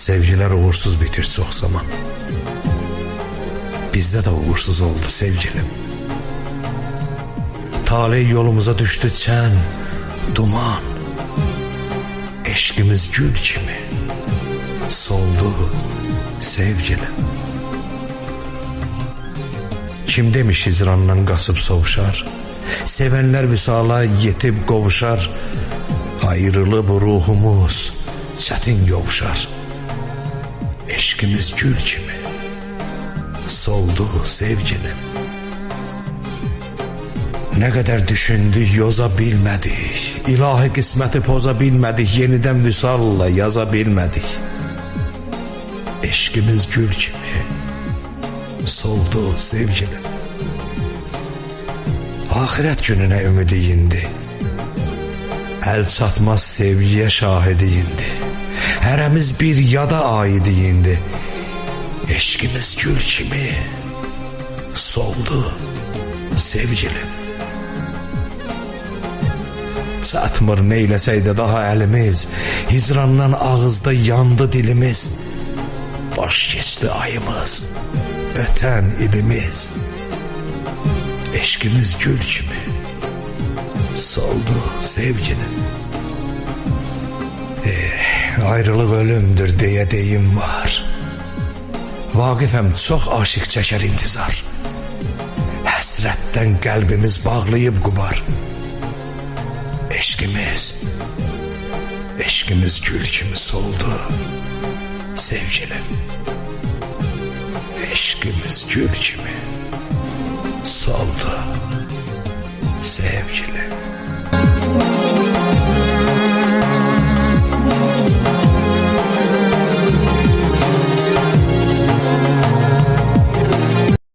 Sevgiler uğursuz bitir çok zaman. Bizde de uğursuz oldu sevgilim. Talih yolumuza düştü çən, duman. Eşkimiz gül kimi soldu sevgilim. Kim demiş hicrandan qaçıb sovuşar, sevenler visala yetib qovuşar. Ayrılıb ruhumuz çətin yovuşar. Eşkimiz gül kimi soldu sevgilim. Ne kadar düşündük yoza bilmedik, ilahi kısmeti poza bilmedik, yeniden vüsalla yaza bilmedik. Eşkimiz gül kimi soldu sevgilim. Ahiret gününe ümidi indi, el çatmaz sevgiye şahidi indi. Hərəmiz bir yada aidi indi. Eşkimiz gül kimi soldu sevgilim. Çatmır neyləsəydə daha əlimiz, hicrandan ağızda yandı dilimiz. Baş keçdi ayımız, ötən ilimiz. Eşkimiz gül kimi soldu sevgilim. Ayrılıq ölümdür deyə deyim var. Vaqifəm çox aşiq çəkər intizar. Həsrətdən qəlbimiz bağlayıb qumar. Eşkimiz gül kimi soldu sevgilim. Eşkimiz gül kimi soldu sevgilim.